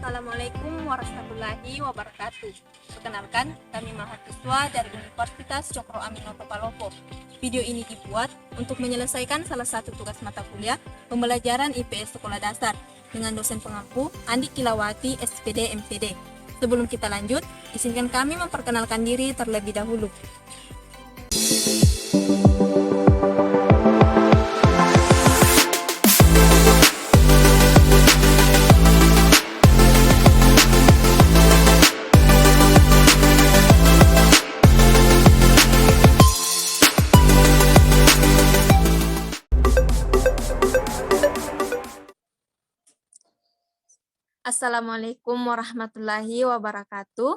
Assalamualaikum warahmatullahi wabarakatuh. Perkenalkan, kami mahasiswa dari Universitas Cokro Aminoto Palopo. Video ini dibuat untuk menyelesaikan salah satu tugas mata kuliah pembelajaran IPS Sekolah Dasar dengan dosen pengampu Andi Kilawati, SPD MPD. Sebelum kita lanjut, izinkan kami memperkenalkan diri terlebih dahulu. Assalamualaikum warahmatullahi wabarakatuh.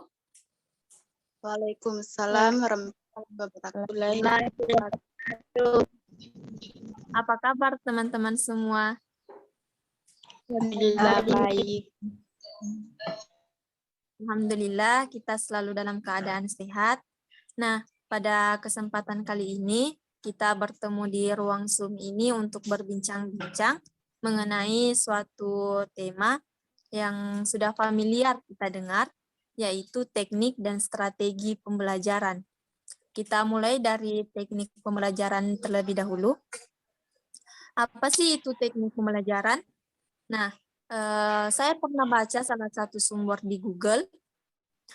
Waalaikumsalam warahmatullahi wabarakatuh. Apa kabar teman-teman semua? Alhamdulillah baik. Alhamdulillah kita selalu dalam keadaan sehat. Nah, pada kesempatan kali ini kita bertemu di ruang Zoom ini untuk berbincang-bincang mengenai suatu tema yang sudah familiar kita dengar, yaitu teknik dan strategi pembelajaran. Kita mulai dari teknik pembelajaran terlebih dahulu. Apa sih itu teknik pembelajaran? Nah, saya pernah baca salah satu sumber di Google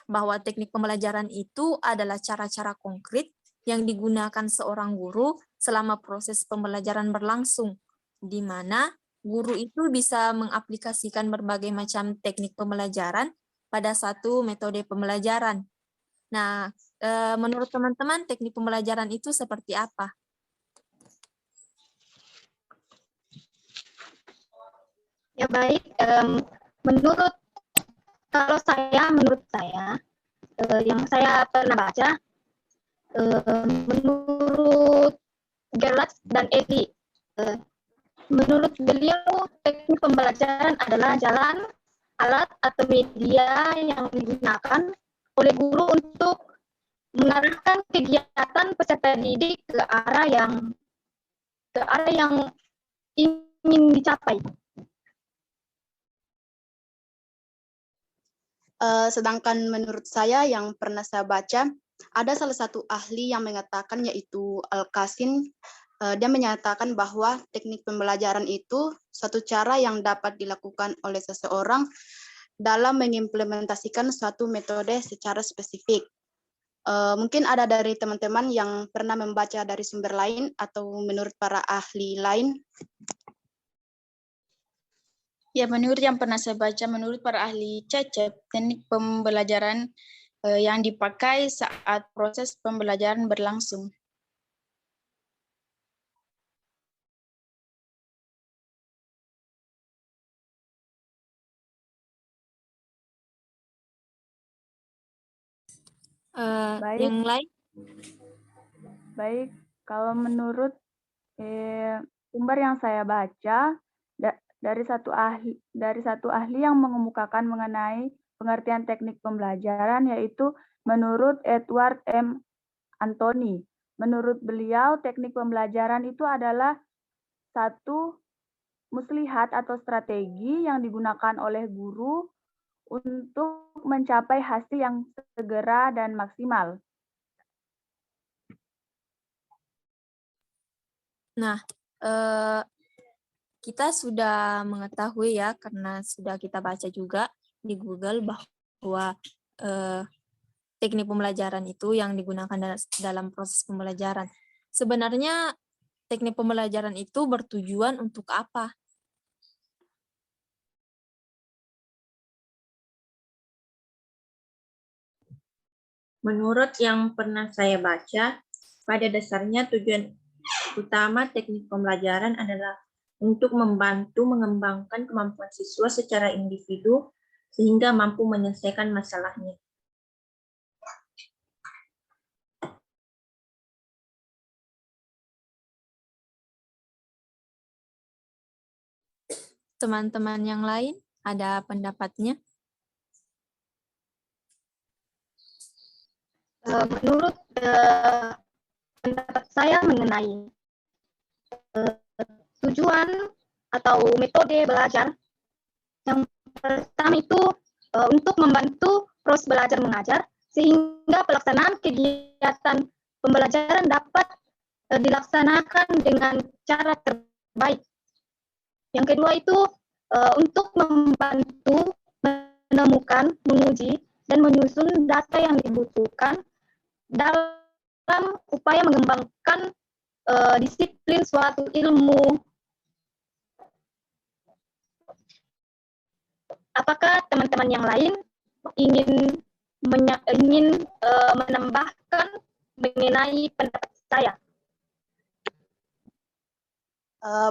bahwa teknik pembelajaran itu adalah cara-cara konkret yang digunakan seorang guru selama proses pembelajaran berlangsung, di mana guru itu bisa mengaplikasikan berbagai macam teknik pembelajaran pada satu metode pembelajaran. Nah, menurut teman-teman teknik pembelajaran itu seperti apa? Ya baik, menurut saya yang saya pernah baca, menurut Gerlach dan Edi, menurut beliau teknik pembelajaran adalah jalan, alat atau media yang digunakan oleh guru untuk mengarahkan kegiatan peserta didik ke arah yang ingin dicapai. Sedangkan menurut saya yang pernah saya baca, ada salah satu ahli yang mengatakan yaitu Al-Qasim. Dia menyatakan bahwa teknik pembelajaran itu suatu cara yang dapat dilakukan oleh seseorang dalam mengimplementasikan suatu metode secara spesifik. Mungkin ada dari teman-teman yang pernah membaca dari sumber lain atau menurut para ahli lain. Ya, menurut yang pernah saya baca, menurut para ahli CECEP, teknik pembelajaran yang dipakai saat proses pembelajaran berlangsung. Yang lain? Baik, kalau menurut sumber yang saya baca, dari satu ahli yang mengemukakan mengenai pengertian teknik pembelajaran, yaitu menurut Edward M. Anthony. Menurut beliau, teknik pembelajaran itu adalah satu muslihat atau strategi yang digunakan oleh guru untuk mencapai hasil yang segera dan maksimal. Nah, kita sudah mengetahui ya, karena sudah kita baca juga di Google bahwa teknik pembelajaran itu yang digunakan dalam proses pembelajaran. Sebenarnya teknik pembelajaran itu bertujuan untuk apa? Menurut yang pernah saya baca, pada dasarnya tujuan utama teknik pembelajaran adalah untuk membantu mengembangkan kemampuan siswa secara individu sehingga mampu menyelesaikan masalahnya. Teman-teman yang lain ada pendapatnya? Menurut pendapat saya mengenai tujuan atau metode belajar, yang pertama itu untuk membantu proses belajar mengajar sehingga pelaksanaan kegiatan pembelajaran dapat dilaksanakan dengan cara terbaik. Yang kedua itu untuk membantu menemukan, menguji, dan menyusun data yang dibutuhkan dalam upaya mengembangkan disiplin suatu ilmu. Apakah teman-teman yang lain ingin menambahkan mengenai pendapat saya?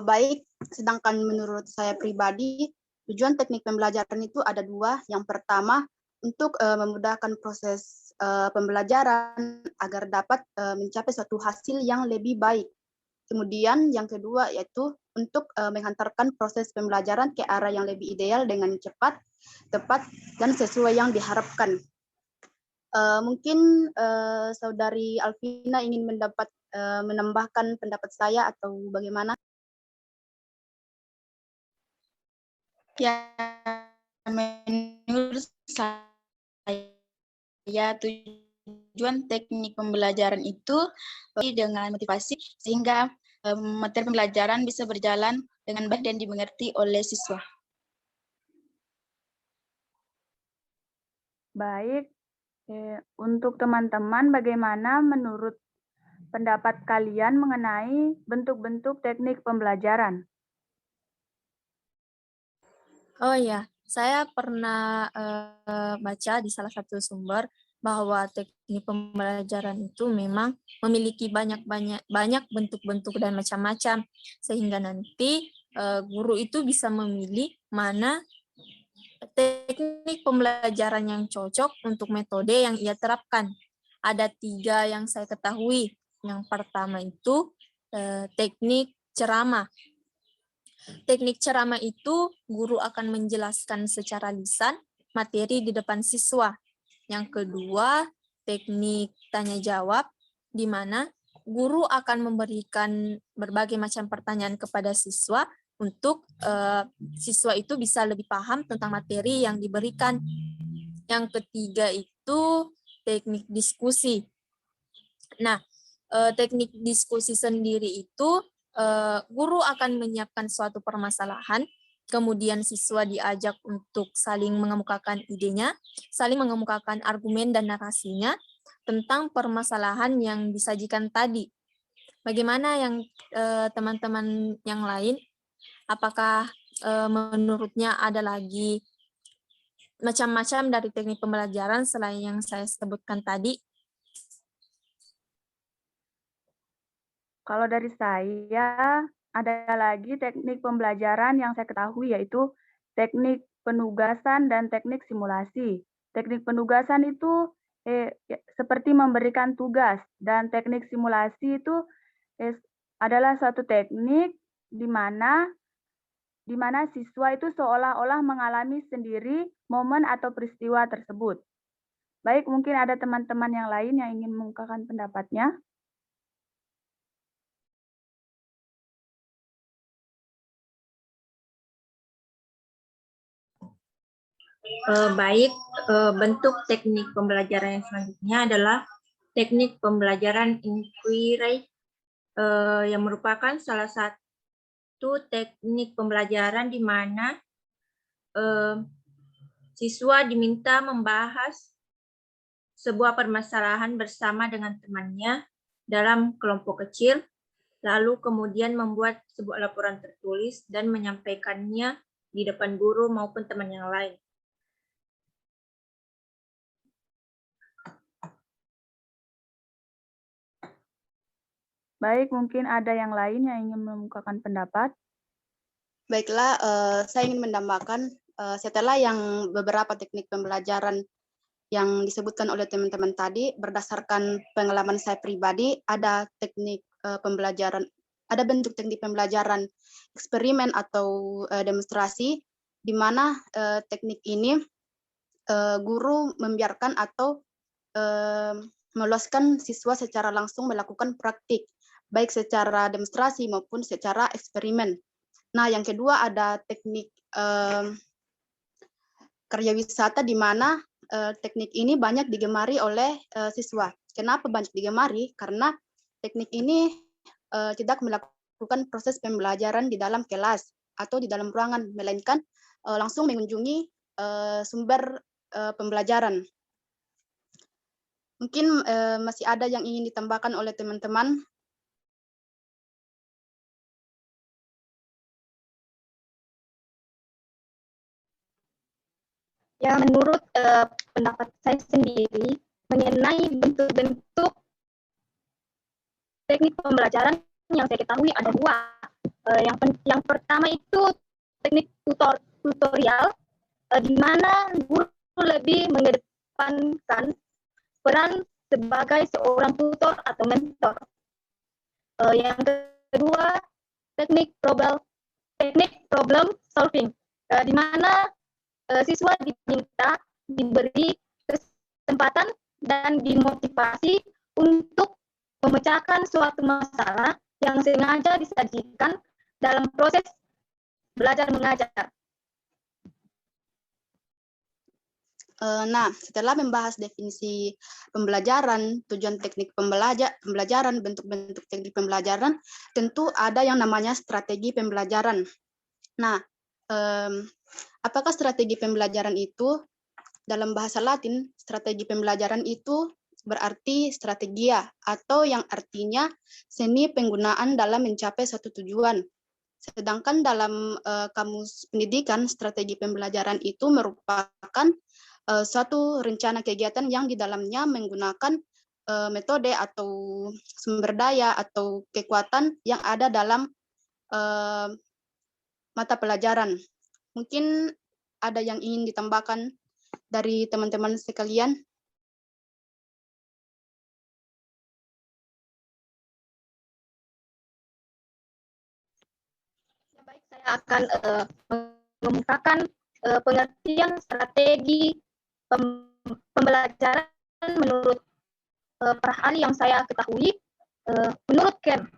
Baik, sedangkan menurut saya pribadi, tujuan teknik pembelajaran itu ada dua. Yang pertama, untuk memudahkan proses pembelajaran agar dapat mencapai suatu hasil yang lebih baik. Kemudian yang kedua yaitu untuk menghantarkan proses pembelajaran ke arah yang lebih ideal dengan cepat, tepat, dan sesuai yang diharapkan. Mungkin Saudari Alvina ingin menambahkan pendapat saya atau bagaimana? Ya, menurut saya tujuan teknik pembelajaran itu dengan motivasi sehingga materi pembelajaran bisa berjalan dengan baik dan dimengerti oleh siswa. Baik, untuk teman-teman bagaimana menurut pendapat kalian mengenai bentuk-bentuk teknik pembelajaran? Oh ya, saya pernah baca di salah satu sumber bahwa teknik pembelajaran itu memang memiliki banyak bentuk-bentuk dan macam-macam, sehingga nanti guru itu bisa memilih mana teknik pembelajaran yang cocok untuk metode yang ia terapkan. Ada 3 yang saya ketahui. Yang pertama itu teknik ceramah. Teknik ceramah itu guru akan menjelaskan secara lisan materi di depan siswa. Yang kedua, teknik tanya jawab, di mana guru akan memberikan berbagai macam pertanyaan kepada siswa untuk siswa itu bisa lebih paham tentang materi yang diberikan. Yang ketiga itu teknik diskusi. Nah, teknik diskusi sendiri itu guru akan menyiapkan suatu permasalahan, kemudian siswa diajak untuk saling mengemukakan idenya, saling mengemukakan argumen dan narasinya tentang permasalahan yang disajikan tadi. Bagaimana yang teman-teman yang lain? Apakah menurutnya ada lagi macam-macam dari teknik pembelajaran selain yang saya sebutkan tadi? Kalau dari saya, ada lagi teknik pembelajaran yang saya ketahui yaitu teknik penugasan dan teknik simulasi. Teknik penugasan itu seperti memberikan tugas, dan teknik simulasi itu adalah suatu teknik di mana siswa itu seolah-olah mengalami sendiri momen atau peristiwa tersebut. Baik, mungkin ada teman-teman yang lain yang ingin mengungkapkan pendapatnya. Baik, bentuk teknik pembelajaran yang selanjutnya adalah teknik pembelajaran inquiry yang merupakan salah satu teknik pembelajaran di mana siswa diminta membahas sebuah permasalahan bersama dengan temannya dalam kelompok kecil, lalu kemudian membuat sebuah laporan tertulis dan menyampaikannya di depan guru maupun teman yang lain. Baik, mungkin ada yang lain yang ingin mengemukakan pendapat. Baiklah, saya ingin menambahkan setelah yang beberapa teknik pembelajaran yang disebutkan oleh teman-teman tadi, berdasarkan pengalaman saya pribadi, ada teknik pembelajaran, ada bentuk teknik pembelajaran eksperimen atau demonstrasi, di mana teknik ini guru membiarkan atau meloloskan siswa secara langsung melakukan praktik, baik secara demonstrasi maupun secara eksperimen. Nah, yang kedua ada teknik kerja wisata di mana teknik ini banyak digemari oleh siswa. Kenapa banyak digemari? Karena teknik ini tidak melakukan proses pembelajaran di dalam kelas atau di dalam ruangan, melainkan langsung mengunjungi sumber pembelajaran. Mungkin masih ada yang ingin ditambahkan oleh teman-teman. Ya, menurut pendapat saya sendiri mengenai bentuk-bentuk teknik pembelajaran yang saya ketahui ada dua. Yang pertama itu teknik tutorial, di mana guru lebih mengedepankan peran sebagai seorang tutor atau mentor. Yang kedua teknik problem solving, di mana siswa diberi kesempatan dan dimotivasi untuk memecahkan suatu masalah yang sengaja disajikan dalam proses belajar mengajar. Nah, setelah membahas definisi pembelajaran, tujuan teknik pembelajaran, bentuk-bentuk teknik pembelajaran, tentu ada yang namanya strategi pembelajaran. Nah, apakah strategi pembelajaran itu? Dalam bahasa Latin, strategi pembelajaran itu berarti strategia, atau yang artinya seni penggunaan dalam mencapai suatu tujuan. Sedangkan dalam kamus pendidikan, strategi pembelajaran itu merupakan suatu rencana kegiatan yang di dalamnya menggunakan metode atau sumber daya atau kekuatan yang ada dalam mata pelajaran. Mungkin ada yang ingin ditambahkan dari teman-teman sekalian? Baik, saya akan mengemukakan pengertian strategi pembelajaran menurut para ahli yang saya ketahui. Menurut Ken,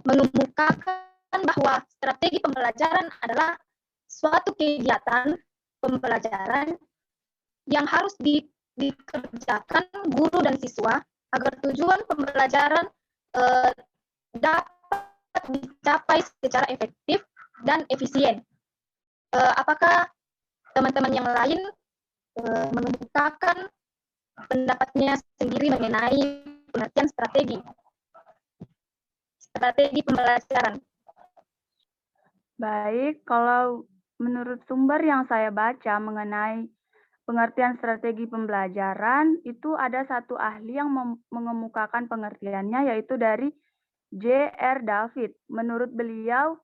mengemukakan bahwa strategi pembelajaran adalah suatu kegiatan pembelajaran yang harus dikerjakan guru dan siswa agar tujuan pembelajaran dapat dicapai secara efektif dan efisien. Apakah teman-teman yang lain mengemukakan pendapatnya sendiri mengenai pengertian strategi pembelajaran? Baik, kalau menurut sumber yang saya baca mengenai pengertian strategi pembelajaran, itu ada satu ahli yang mengemukakan pengertiannya, yaitu dari J.R. David. Menurut beliau,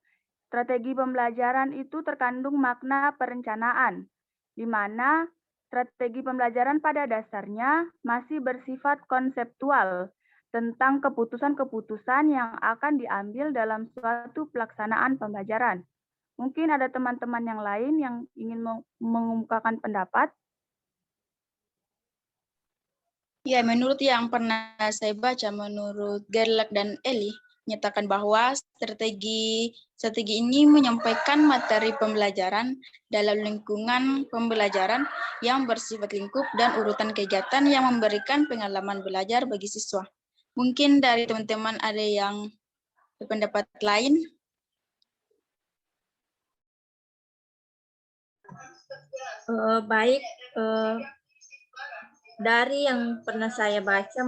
strategi pembelajaran itu terkandung makna perencanaan, di mana strategi pembelajaran pada dasarnya masih bersifat konseptual tentang keputusan-keputusan yang akan diambil dalam suatu pelaksanaan pembelajaran. Mungkin ada teman-teman yang lain yang ingin mengemukakan pendapat. Ya, menurut yang pernah saya baca, menurut Gerlach dan Eli, menyatakan bahwa strategi ini menyampaikan materi pembelajaran dalam lingkungan pembelajaran yang bersifat lingkup dan urutan kegiatan yang memberikan pengalaman belajar bagi siswa. Mungkin dari teman-teman ada yang berpendapat lain? Baik, dari yang pernah saya baca,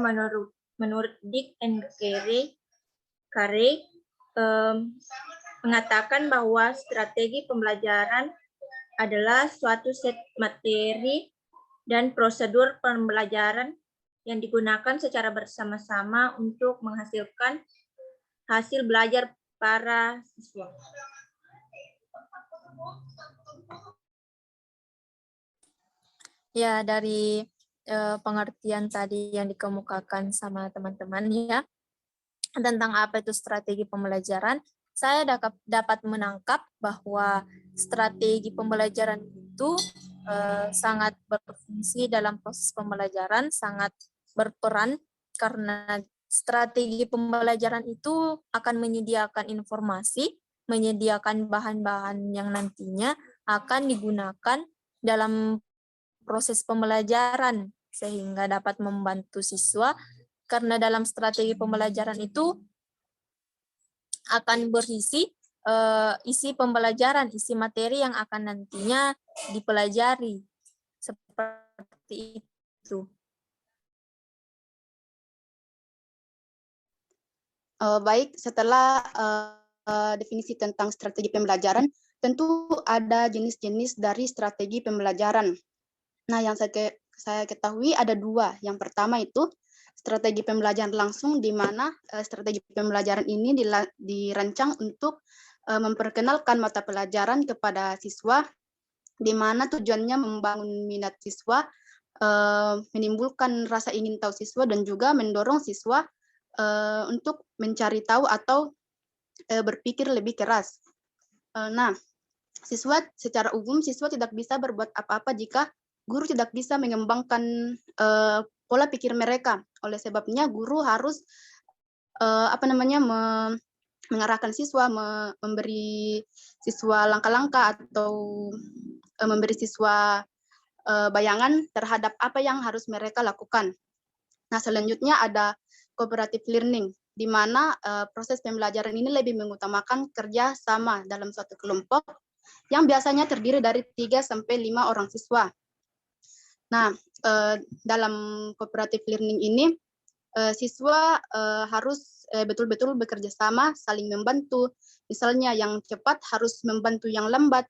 menurut Dick and Carey mengatakan bahwa strategi pembelajaran adalah suatu set materi dan prosedur pembelajaran yang digunakan secara bersama-sama untuk menghasilkan hasil belajar para siswa. Ya, dari pengertian tadi yang dikemukakan sama teman-teman ya, tentang apa itu strategi pembelajaran, saya dapat menangkap bahwa strategi pembelajaran itu sangat berfungsi dalam proses pembelajaran, sangat berperan karena strategi pembelajaran itu akan menyediakan informasi, menyediakan bahan-bahan yang nantinya akan digunakan dalam proses pembelajaran sehingga dapat membantu siswa, karena dalam strategi pembelajaran itu akan berisi isi pembelajaran, isi materi yang akan nantinya dipelajari. Seperti itu. Baik, setelah definisi tentang strategi pembelajaran, tentu ada jenis-jenis dari strategi pembelajaran. Nah, yang saya ketahui ada dua. Yang pertama itu strategi pembelajaran langsung, di mana strategi pembelajaran ini dirancang untuk memperkenalkan mata pelajaran kepada siswa, di mana tujuannya membangun minat siswa, menimbulkan rasa ingin tahu siswa, dan juga mendorong siswa untuk mencari tahu atau berpikir lebih keras. Nah, siswa secara umum siswa tidak bisa berbuat apa-apa jika guru tidak bisa mengembangkan pola pikir mereka. Oleh sebabnya guru harus mengarahkan siswa, memberi siswa langkah-langkah atau memberi siswa bayangan terhadap apa yang harus mereka lakukan. Nah, selanjutnya ada cooperative learning, di mana proses pembelajaran ini lebih mengutamakan kerja sama dalam suatu kelompok yang biasanya terdiri dari 3-5 orang siswa. Nah, dalam cooperative learning ini, siswa harus betul-betul bekerja sama, saling membantu. Misalnya yang cepat harus membantu yang lambat,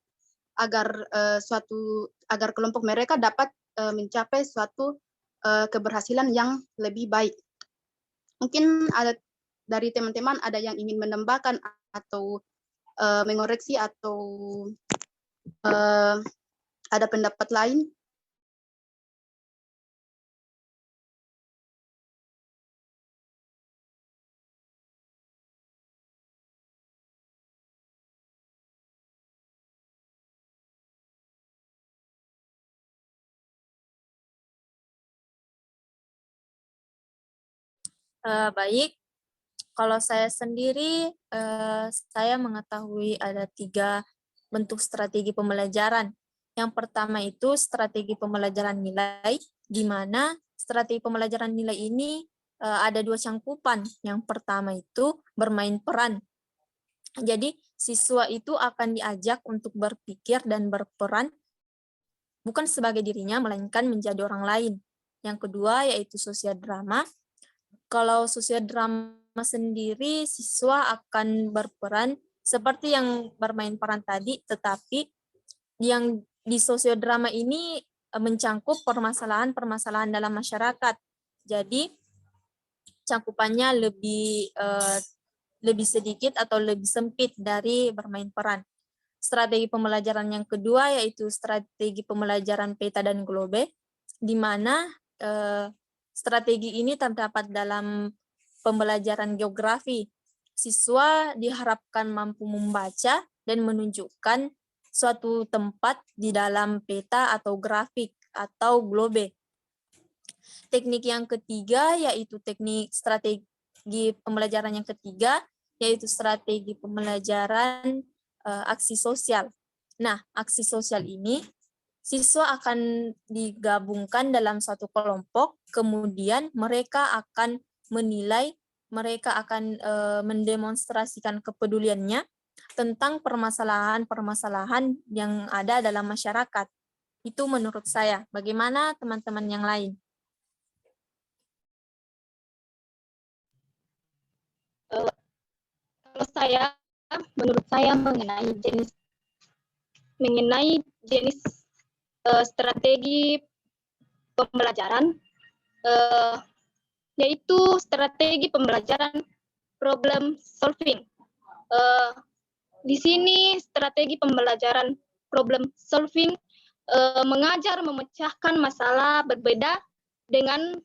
agar kelompok mereka dapat mencapai suatu keberhasilan yang lebih baik. Mungkin ada dari teman-teman ada yang ingin menambahkan atau mengoreksi atau ada pendapat lain? Baik, kalau saya sendiri, saya mengetahui ada 3 bentuk strategi pembelajaran. Yang pertama itu strategi pembelajaran nilai, di mana strategi pembelajaran nilai ini ada 2 cangkupan. Yang pertama itu bermain peran. Jadi siswa itu akan diajak untuk berpikir dan berperan bukan sebagai dirinya, melainkan menjadi orang lain. Yang kedua yaitu sosiodrama. Kalau sosiodrama sendiri, siswa akan berperan seperti yang bermain peran tadi, tetapi yang di sosiodrama ini mencangkup permasalahan-permasalahan dalam masyarakat. Jadi cangkupannya lebih sedikit atau lebih sempit dari bermain peran. Strategi pembelajaran yang kedua yaitu strategi pembelajaran peta dan globe, di mana strategi ini terdapat dalam pembelajaran geografi. Siswa diharapkan mampu membaca dan menunjukkan suatu tempat di dalam peta atau grafik atau globe. Teknik yang ketiga yaitu teknik strategi pembelajaran yang ketiga, yaitu strategi pembelajaran aksi sosial. Nah, aksi sosial ini siswa akan digabungkan dalam satu kelompok, kemudian mereka akan menilai, mereka akan mendemonstrasikan kepeduliannya tentang permasalahan-permasalahan yang ada dalam masyarakat. Itu menurut saya. Bagaimana teman-teman yang lain? Kalau menurut saya mengenai jenis strategi pembelajaran, yaitu strategi pembelajaran problem solving. Di sini strategi pembelajaran problem solving mengajar memecahkan masalah berbeda dengan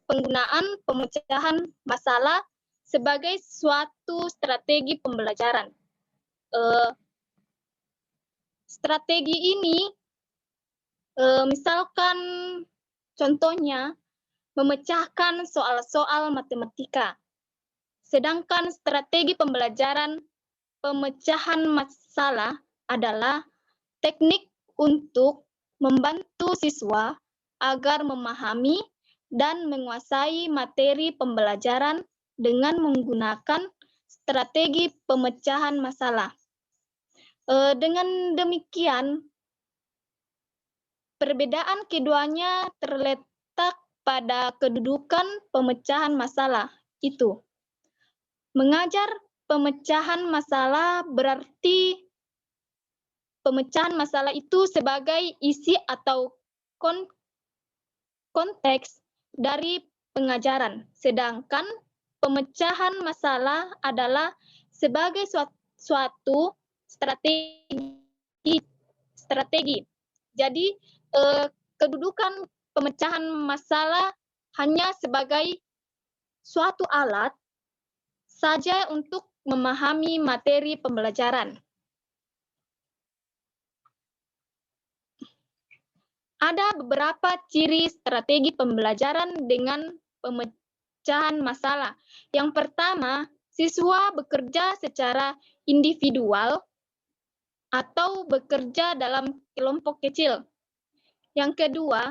penggunaan pemecahan masalah sebagai suatu strategi pembelajaran. Strategi ini misalkan contohnya memecahkan soal-soal matematika. Sedangkan strategi pembelajaran pemecahan masalah adalah teknik untuk membantu siswa agar memahami dan menguasai materi pembelajaran dengan menggunakan strategi pemecahan masalah. Dengan demikian, perbedaan keduanya terletak pada kedudukan pemecahan masalah itu. Mengajar pemecahan masalah berarti pemecahan masalah itu sebagai isi atau konteks dari pengajaran, sedangkan pemecahan masalah adalah sebagai suatu strategi. Jadi kedudukan pemecahan masalah hanya sebagai suatu alat saja untuk memahami materi pembelajaran. Ada beberapa ciri strategi pembelajaran dengan pemecahan masalah. Yang pertama, siswa bekerja secara individual atau bekerja dalam kelompok kecil. Yang kedua,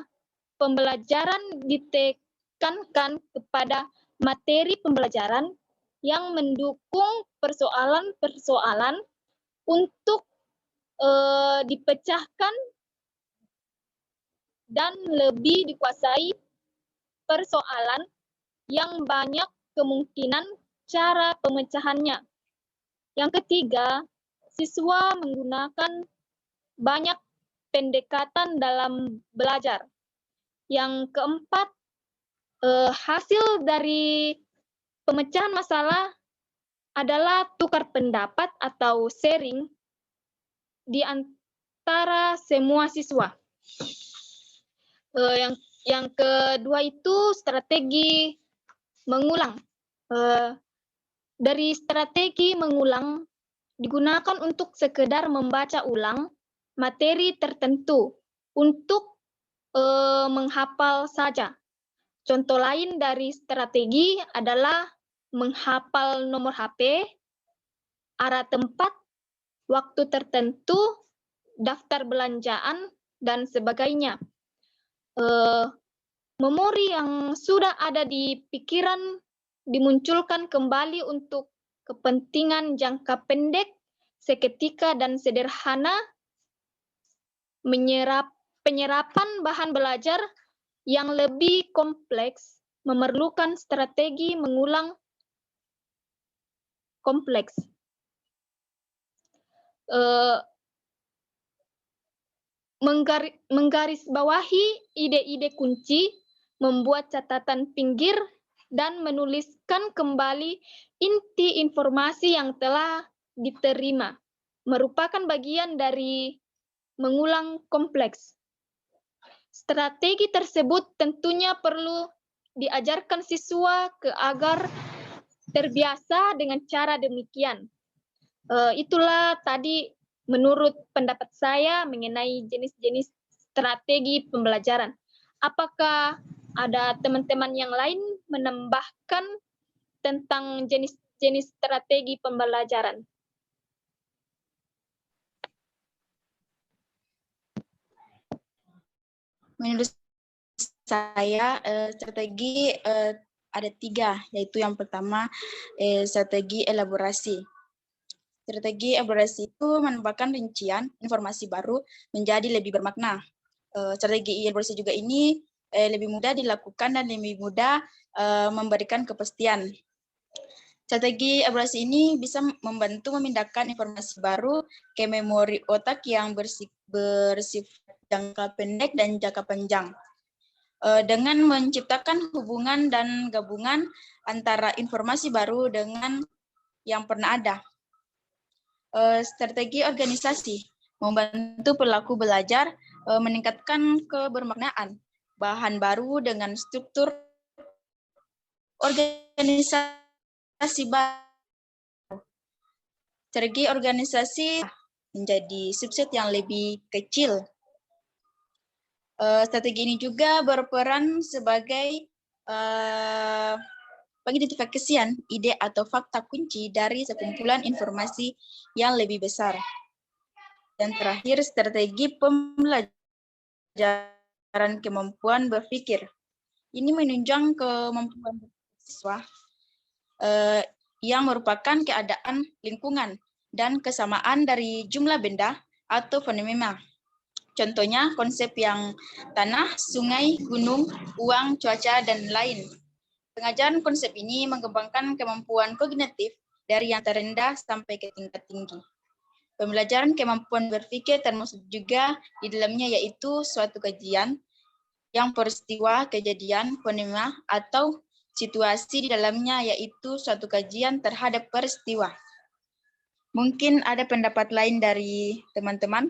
pembelajaran ditekankan kepada materi pembelajaran yang mendukung persoalan-persoalan untuk dipecahkan dan lebih dikuasai persoalan yang banyak kemungkinan cara pemecahannya. Yang ketiga, siswa menggunakan banyak pendekatan dalam belajar. Yang keempat, hasil dari pemecahan masalah adalah tukar pendapat atau sharing di antara semua siswa. Yang kedua itu strategi mengulang. Dari strategi mengulang digunakan untuk sekedar membaca ulang materi tertentu untuk menghafal saja. Contoh lain dari strategi adalah menghafal nomor HP, arah tempat, waktu tertentu, daftar belanjaan, dan sebagainya. Memori yang sudah ada di pikiran dimunculkan kembali untuk kepentingan jangka pendek, seketika dan sederhana. Penyerapan bahan belajar yang lebih kompleks memerlukan strategi mengulang kompleks. Menggarisbawahi ide-ide kunci, membuat catatan pinggir, dan menuliskan kembali inti informasi yang telah diterima, merupakan bagian dari mengulang kompleks. Strategi tersebut tentunya perlu diajarkan siswa agar terbiasa dengan cara demikian. Itulah tadi menurut pendapat saya mengenai jenis-jenis strategi pembelajaran. Apakah ada teman-teman yang lain menambahkan tentang jenis-jenis strategi pembelajaran? Menurut saya strategi ada 3, yaitu yang pertama strategi elaborasi. Strategi elaborasi itu menambahkan rincian informasi baru menjadi lebih bermakna. Strategi elaborasi juga ini lebih mudah dilakukan dan lebih mudah memberikan kepastian. Strategi elaborasi ini bisa membantu memindahkan informasi baru ke memori otak yang bersifat jangka pendek dan jangka panjang. Dengan menciptakan hubungan dan gabungan antara informasi baru dengan yang pernah ada. Strategi organisasi membantu pelaku belajar meningkatkan kebermaknaan bahan baru dengan struktur organisasi baru. Strategi organisasi menjadi subset yang lebih kecil. Strategi ini juga berperan sebagai pengidentifikasian ide atau fakta kunci dari sekumpulan informasi yang lebih besar. Dan terakhir, strategi pembelajaran pembelajaran kemampuan berpikir. Ini menunjang kemampuan siswa yang merupakan keadaan lingkungan dan kesamaan dari jumlah benda atau fenomena. Contohnya konsep yang tanah, sungai, gunung, uang, cuaca, dan lain. Pengajaran konsep ini mengembangkan kemampuan kognitif dari yang terendah sampai ke tingkat tinggi. Pembelajaran kemampuan berpikir termasuk juga di dalamnya yaitu suatu kajian yang peristiwa, kejadian, fenomena, atau situasi di dalamnya yaitu suatu kajian terhadap peristiwa. Mungkin ada pendapat lain dari teman-teman?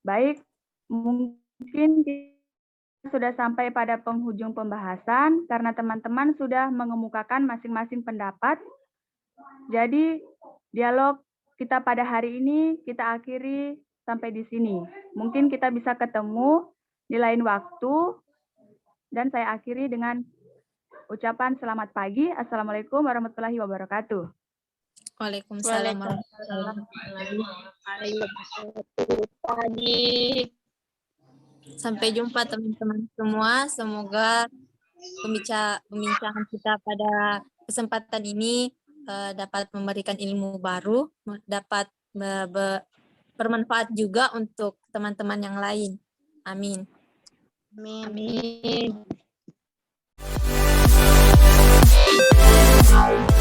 Baik, mungkin kita sudah sampai pada penghujung pembahasan karena teman-teman sudah mengemukakan masing-masing pendapat. Jadi, dialog kita pada hari ini kita akhiri sampai di sini. Mungkin kita bisa ketemu di lain waktu, dan saya akhiri dengan ucapan selamat pagi. Assalamualaikum warahmatullahi wabarakatuh. Waalaikumsalam warahmatullahi wabarakatuh. Sampai jumpa teman-teman semua. Semoga pembincangan kita pada kesempatan ini dapat memberikan ilmu baru, dapat bermanfaat juga untuk teman-teman yang lain. Amin. Amin. Amin.